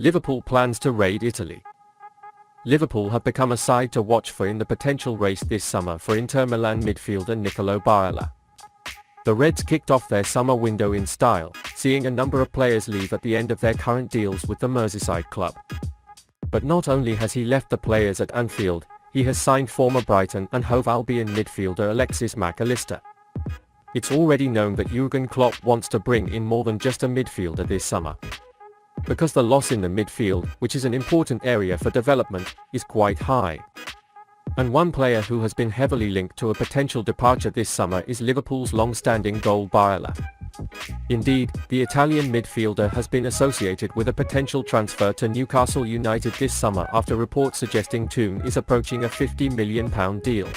Liverpool plans to raid Italy. Liverpool have become a side to watch for in the potential race this summer for Inter Milan midfielder Niccolò Barella. The Reds kicked off their summer window in style, seeing a number of players leave at the end of their current deals with the Merseyside club. But not only has he left the players at Anfield, he has signed former Brighton and Hove Albion midfielder Alexis Mac Allister. It's already known that Jürgen Klopp wants to bring in more than just a midfielder this summer, because the loss in the midfield, which is an important area for development, is quite high. And one player who has been heavily linked to a potential departure this summer is Liverpool's long-standing goal Barella. Indeed, the Italian midfielder has been associated with a potential transfer to Newcastle United this summer after reports suggesting Toon is approaching a £50 million deal.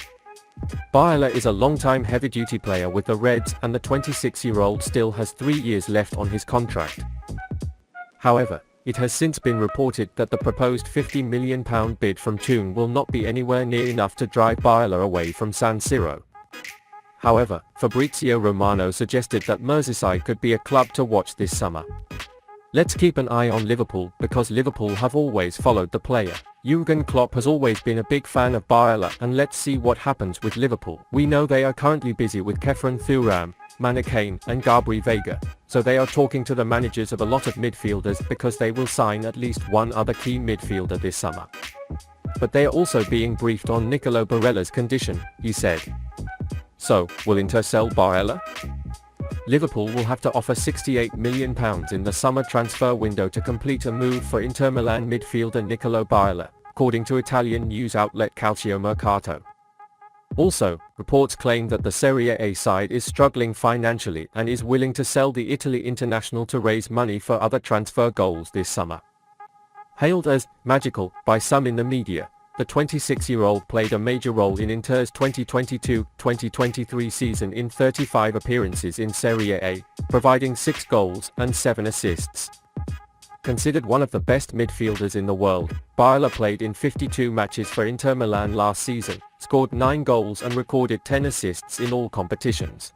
Barella is a long-time heavy-duty player with the Reds, and the 26-year-old still has 3 years left on his contract. However, it has since been reported that the proposed £50 million bid from Toon will not be anywhere near enough to drive Barella away from San Siro. However, Fabrizio Romano suggested that Merseyside could be a club to watch this summer. Let's keep an eye on Liverpool, because Liverpool have always followed the player. Jürgen Klopp has always been a big fan of Barella, and let's see what happens with Liverpool. We know they are currently busy with Kefren Thuram, Manakane and Gabri Veiga, so they are talking to the managers of a lot of midfielders because they will sign at least one other key midfielder this summer. But they are also being briefed on Niccolò Barella's condition, he said. So, will Inter sell Barella? Liverpool will have to offer £68 million in the summer transfer window to complete a move for Inter Milan midfielder Niccolò Barella, according to Italian news outlet Calciomercato. Also, reports claim that the Serie A side is struggling financially and is willing to sell the Italy international to raise money for other transfer goals this summer. Hailed as magical by some in the media, the 26-year-old played a major role in Inter's 2022-2023 season in 35 appearances in Serie A, providing 6 goals and 7 assists. Considered one of the best midfielders in the world, Barella played in 52 matches for Inter Milan last season, scored 9 goals and recorded 10 assists in all competitions.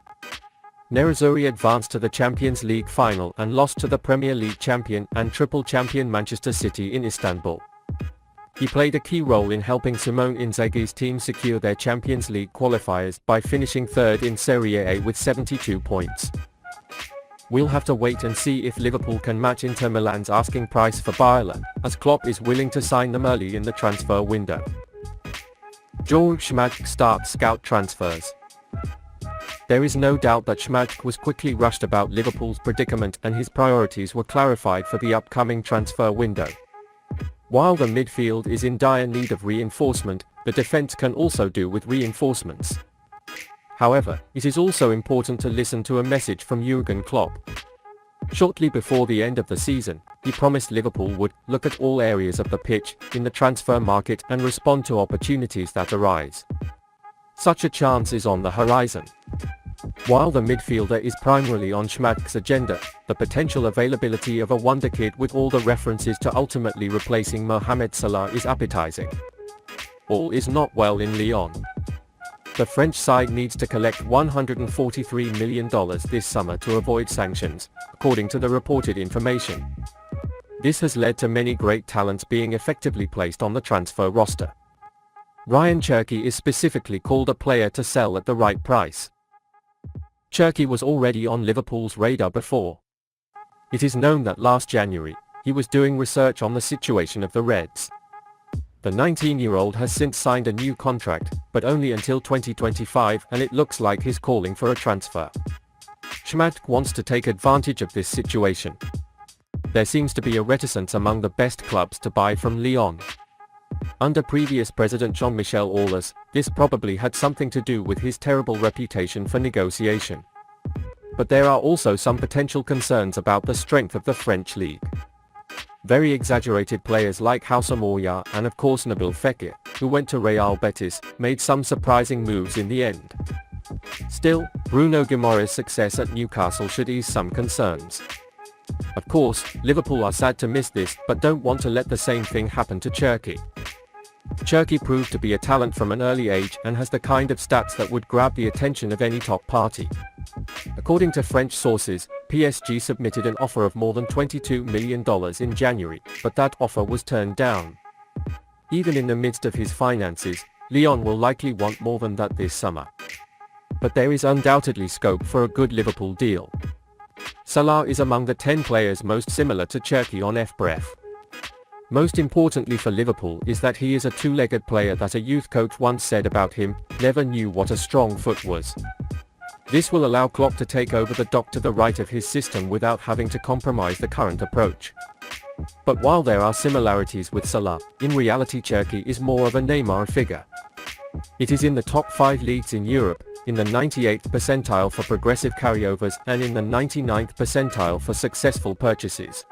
Nerazzurri advanced to the Champions League final and lost to the Premier League champion and triple champion Manchester City in Istanbul. He played a key role in helping Simone Inzaghi's team secure their Champions League qualifiers by finishing third in Serie A with 72 points. We'll have to wait and see if Liverpool can match Inter Milan's asking price for Barella, as Klopp is willing to sign them early in the transfer window. Georg Schmadtke starts scout transfers. There is no doubt that Schmadtke was quickly rushed about Liverpool's predicament, and his priorities were clarified for the upcoming transfer window. While the midfield is in dire need of reinforcement, the defense can also do with reinforcements. However, it is also important to listen to a message from Jürgen Klopp. Shortly before the end of the season, he promised Liverpool would look at all areas of the pitch in the transfer market and respond to opportunities that arise. Such a chance is on the horizon. While the midfielder is primarily on Schmadtke's agenda, the potential availability of a wonderkid with all the references to ultimately replacing Mohamed Salah is appetizing. All is not well in Lyon. The French side needs to collect $143 million this summer to avoid sanctions, according to the reported information. This has led to many great talents being effectively placed on the transfer roster. Ryan Cherki is specifically called a player to sell at the right price. Cherki was already on Liverpool's radar before. It is known that last January, he was doing research on the situation of the Reds. The 19-year-old has since signed a new contract, but only until 2025, and it looks like he's calling for a transfer. Schmadtke wants to take advantage of this situation. There seems to be a reticence among the best clubs to buy from Lyon. Under previous president Jean-Michel Aulas, this probably had something to do with his terrible reputation for negotiation. But there are also some potential concerns about the strength of the French league. Very exaggerated players like Houssam Aouar and of course Nabil Fekir, who went to Real Betis, made some surprising moves in the end. Still, Bruno Guimaraes' success at Newcastle should ease some concerns. Of course, Liverpool are sad to miss this, but don't want to let the same thing happen to Cherki. Cherki proved to be a talent from an early age and has the kind of stats that would grab the attention of any top party. According to French sources, PSG submitted an offer of more than $22 million in January, but that offer was turned down. Even in the midst of his finances, Lyon will likely want more than that this summer. But there is undoubtedly scope for a good Liverpool deal. Salah is among the 10 players most similar to Cherki on FBref. Most importantly for Liverpool is that he is a two-legged player that a youth coach once said about him, never knew what a strong foot was. This will allow Klopp to take over the dock to the right of his system without having to compromise the current approach. But while there are similarities with Salah, in reality Cherki is more of a Neymar figure. It is in the top 5 leagues in Europe, in the 98th percentile for progressive carryovers and in the 99th percentile for successful purchases.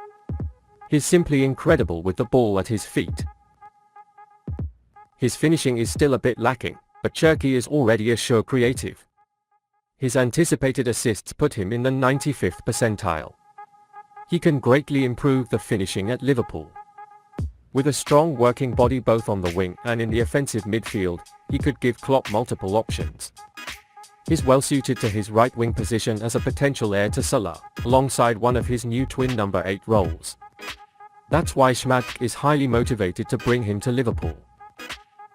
He's simply incredible with the ball at his feet. His finishing is still a bit lacking, but Cherki is already a sure creative. His anticipated assists put him in the 95th percentile. He can greatly improve the finishing at Liverpool. With a strong working body both on the wing and in the offensive midfield, he could give Klopp multiple options. He's well suited to his right wing position as a potential heir to Salah, alongside one of his new twin number 8 roles. That's why Schmadtke is highly motivated to bring him to Liverpool.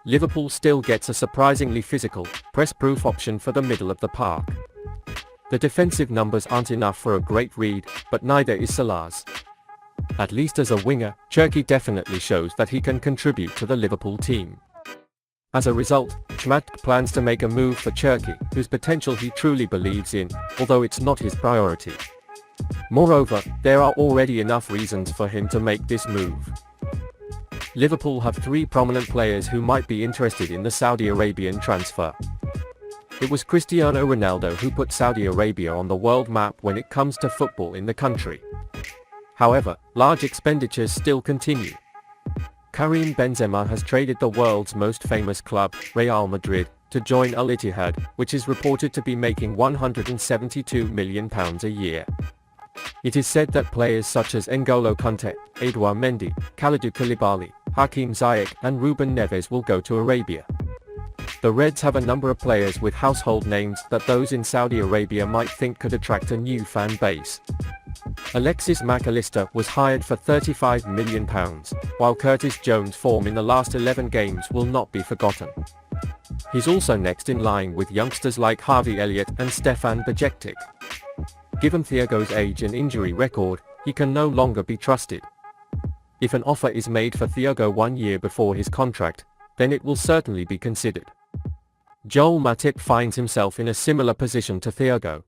Liverpool still gets a surprisingly physical, press-proof option for the middle of the park. The defensive numbers aren't enough for a great read, but neither is Salah's. At least as a winger, Cherki definitely shows that he can contribute to the Liverpool team. As a result, Schmadtke plans to make a move for Cherki, whose potential he truly believes in, although it's not his priority. Moreover, there are already enough reasons for him to make this move. Liverpool have 3 prominent players who might be interested in the Saudi Arabian transfer. It was Cristiano Ronaldo who put Saudi Arabia on the world map when it comes to football in the country. However, large expenditures still continue. Karim Benzema has traded the world's most famous club, Real Madrid, to join Al Ittihad, which is reported to be making £172 million a year. It is said that players such as N'Golo Kante, Edouard Mendy, Kalidou Koulibaly, Hakim Ziyech and Ruben Neves will go to Arabia. The Reds have a number of players with household names that those in Saudi Arabia might think could attract a new fan base. Alexis Mac Allister was hired for £35 million, while Curtis Jones' form in the last 11 games will not be forgotten. He's also next in line with youngsters like Harvey Elliott and Stefan Bajcetic. Given Thiago's age and injury record, he can no longer be trusted. If an offer is made for Thiago 1 year before his contract, then it will certainly be considered. Joel Matip finds himself in a similar position to Thiago.